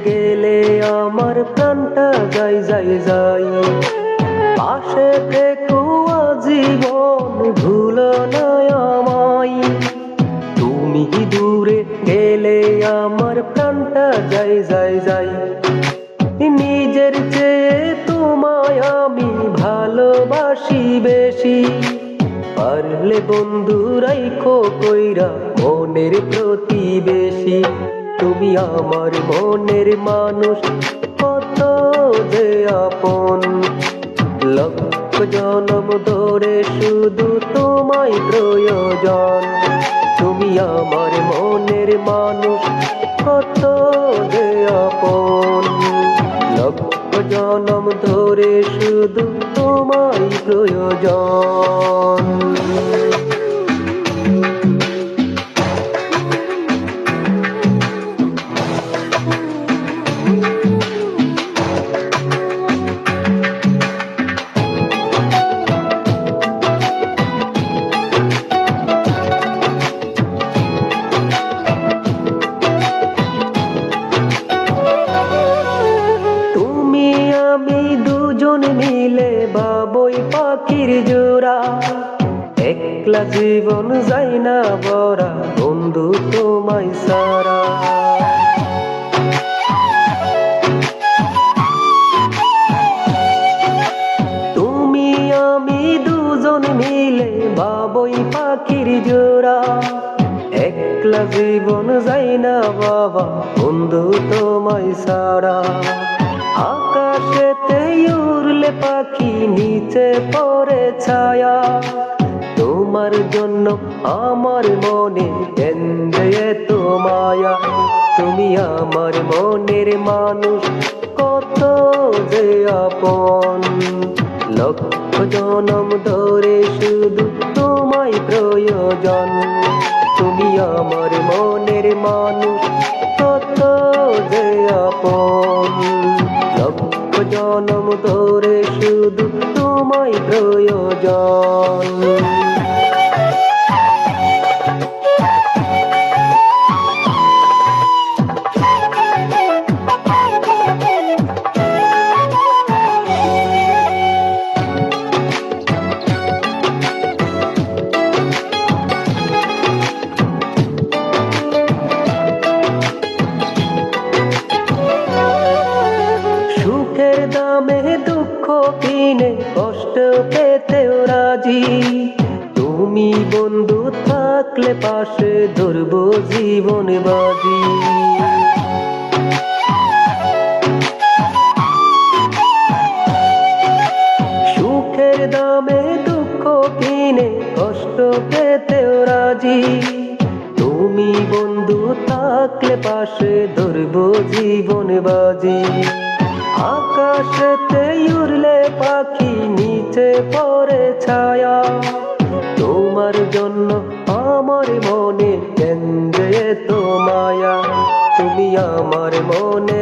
গেলে আমার প্রাণটা যাই যাই যাই। পাশে থেকো আজীবন, ভুলো না আমায়। তুমি দূরে গেলে আমার প্রাণটা যাই যাই যাই। নিজের চেয়ে তোমায় আমি ভালোবাসি বেশি। পারলে বন্ধু রাইখো কইরা মনের প্রতিবেশী। তুমি আমার মনের মানুষ, কত যে আপন। লক্ষ জনম ধরে শুধু তোমায় প্রয়োজন। তুমি আমার মনের মানুষ, কত যে আপন। লক্ষ জনম ধরে শুধু তোমায় প্রয়োজন। আমি দুজন মিলে বাবুই পাখির জোড়া। একলা জীবন যায় না বরা, বন্ধু তোমায় সারা। তুমি আমি দুজন মিলে বাবুই পাখির জোড়া। একলা জীবন যায় না বাবা, বন্ধু তোমায় সারা। আকাশেতে উড়লে পাখি, নিচে পড়ে ছায়া। তোমার জন্য আমার মনে কেন্দ্রে এত মায়া। তুমি আমার মনের মানুষ, কত যে আপন। লক্ষ জনম ধরে শুধু তোমায় প্রয়োজন। তুমি আমার মনের মানুষ, কত যে আপন। লক্ষ জনম ধরে শুধু তোমায় প্রয়োজন। সুখের দামে দুঃখ কিনে কষ্ট পেতেও রাজি। তুমি বন্ধু থাকলে পাশে ধরবো জীবন বাজি। সুখের দামে দুঃখ কিনে কষ্ট পেতেও রাজি। তুমি বন্ধু থাকলে পাশে ধরবো জীবন বাজি। আকাশেতে উড়লে পাখি, নিচে পড়ে ছায়া। তোমার জন্য আমার মনে কেন্দ্রে তো মায়া। তুমি আমার মনে